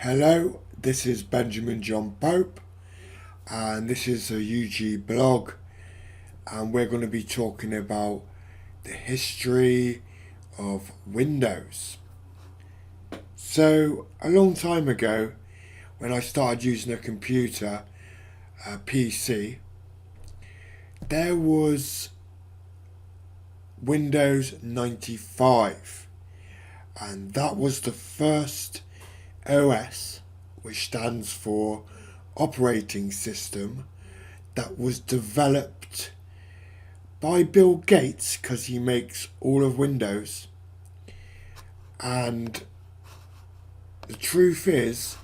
Hello, this is Benjamin John Pope, and this is a UG blog, and we're going to be talking about the history of Windows. So, a long time ago, when I started using a computer, a PC, there was Windows 95, and that was the first OS, which stands for Operating System, that was developed by Bill Gates because he makes all of Windows. And the truth is,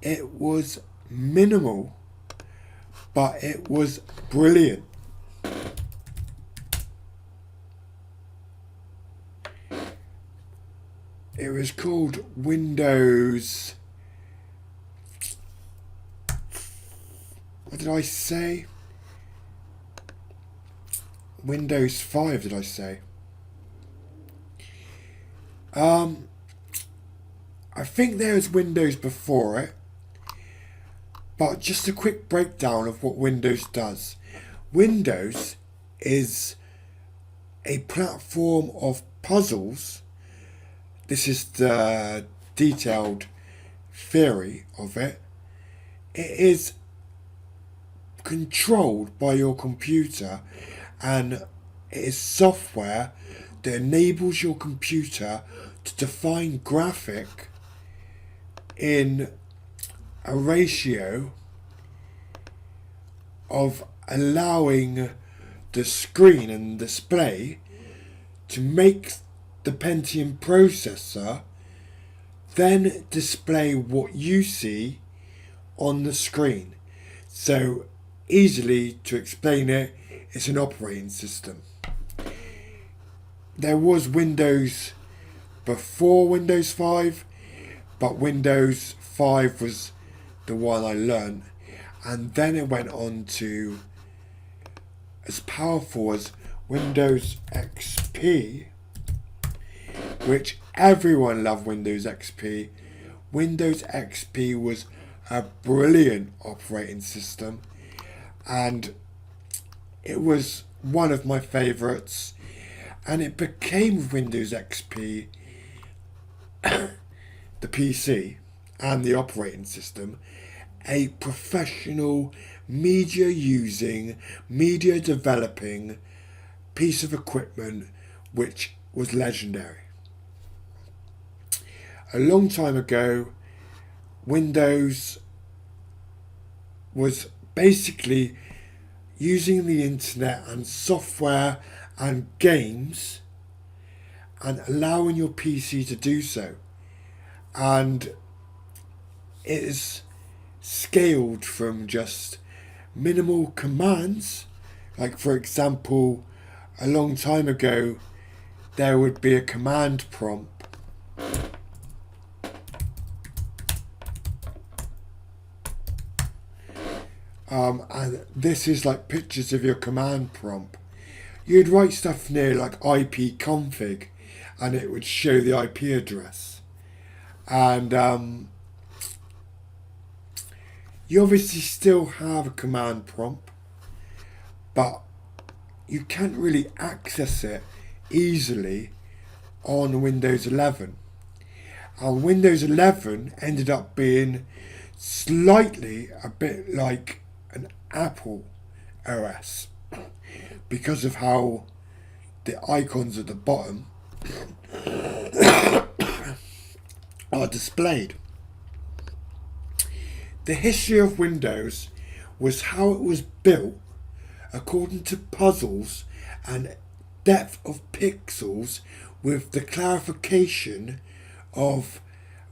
it was minimal, but it was brilliant. It was called Windows. What did I say? Windows 5, did I say? I think there was Windows before it, but just a quick breakdown of what Windows does. Windows is a platform of puzzles. This is the detailed theory of it. It is controlled by your computer, and it is software that enables your computer to define graphic in a ratio of allowing the screen and display to make the Pentium processor then display what you see on the screen. So easily to explain it, it's an operating system. There was Windows before Windows 5, but Windows 5 was the one I learned, and then it went on to as powerful as Windows XP, which everyone loved. Windows XP. Windows XP was a brilliant operating system, and it was one of my favourites, and it became Windows XP, the PC and the operating system, a professional media using, media developing piece of equipment which was legendary. A long time ago, Windows was basically using the internet and software and games and allowing your PC to do so. And it is scaled from just minimal commands. Like, for example, a long time ago, there would be a command prompt. And this is like pictures of your command prompt. You'd write stuff near like ipconfig, and it would show the IP address. And you obviously still have a command prompt, but you can't really access it easily on Windows 11. And Windows 11 ended up being slightly a bit like an Apple OS because of how the icons at the bottom are displayed. The history of Windows was how it was built according to puzzles and depth of pixels, with the clarification of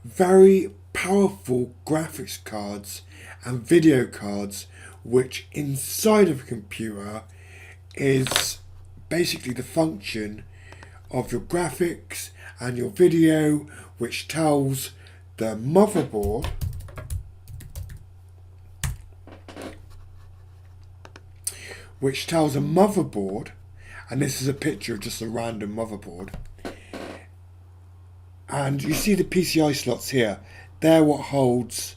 very powerful graphics cards and video cards, which inside of a computer is basically the function of your graphics and your video, which tells the motherboard and this is a picture of just a random motherboard, and you see the PCI slots here. they're what holds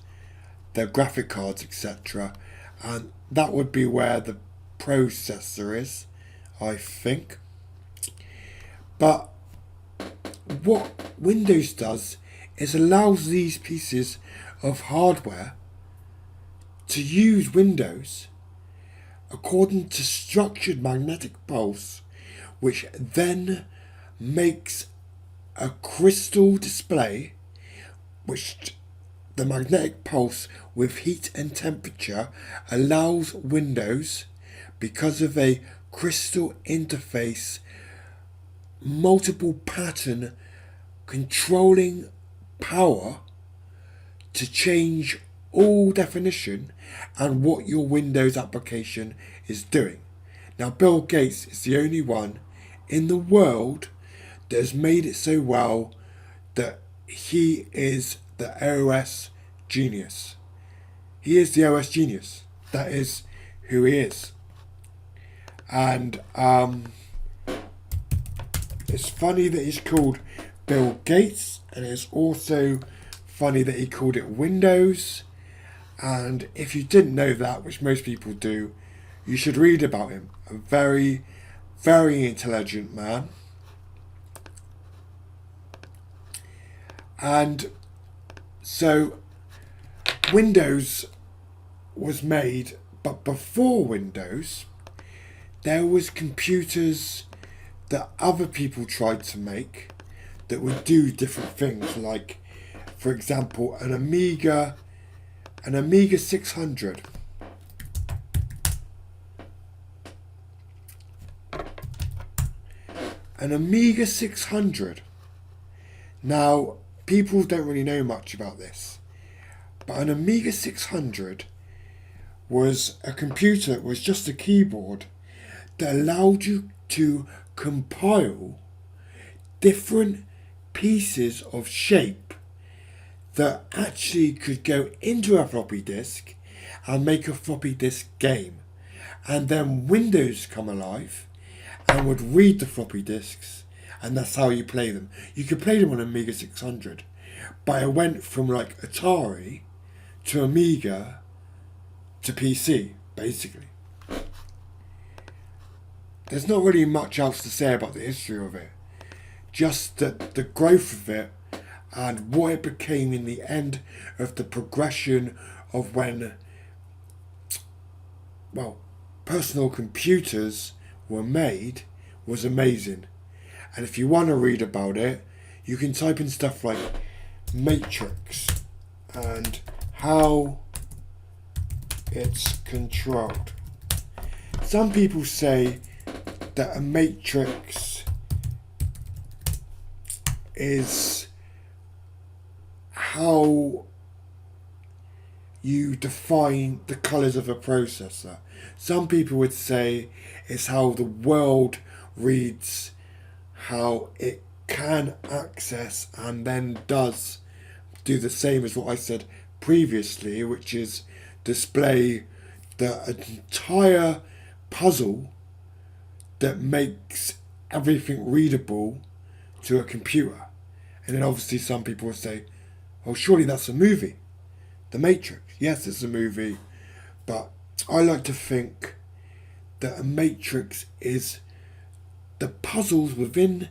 the graphic cards, etc. And that would be where the processor is, I think. But what Windows does is allows these pieces of hardware to use Windows according to structured magnetic pulse, which then makes a crystal display, which the magnetic pulse with heat and temperature allows Windows, because of a crystal interface, multiple pattern controlling power, to change all definition and what your Windows application is doing. Now, Bill Gates is the only one in the world that has made it so well that he is the OS genius. He is the OS genius. That is who he is. And it's funny that he's called Bill Gates, and it's also funny that he called it Windows. And if you didn't know that, which most people do, you should read about him. A very, very intelligent man. And so Windows was made, but before Windows, there was computers that other people tried to make that would do different things, like, for example, an Amiga 600. An Amiga 600. Now, people don't really know much about this, but an Amiga 600 was a computer, it was just a keyboard that allowed you to compile different pieces of shape that actually could go into a floppy disk and make a floppy disk game. And then Windows come alive and would read the floppy disks, and that's how you play them. You could play them on Amiga 600, but it went from like Atari to Amiga to PC, basically. There's not really much else to say about the history of it. Just that the growth of it and what it became in the end of the progression of when, well, personal computers were made was amazing. And if you want to read about it, you can type in stuff like matrix and how it's controlled. Some people say that a matrix is how you define the colours of a processor. Some people would say it's how the world reads, how it can access and then does do the same as what I said previously, which is display the entire puzzle that makes everything readable to a computer. And then obviously some people will say, oh, surely that's a movie. The Matrix. Yes, it's a movie. But I like to think that a matrix is the puzzles within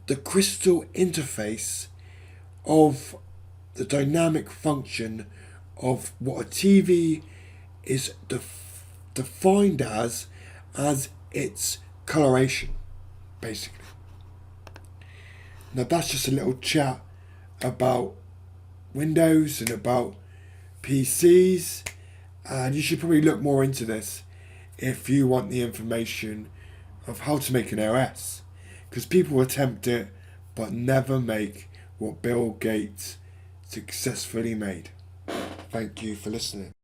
the crystal interface of the dynamic function of what a TV is defined as its coloration, basically. Now that's just a little chat about Windows and about PCs, and you should probably look more into this if you want the information of how to make an OS, because people attempt it but never make what Bill Gates successfully made. Thank you for listening.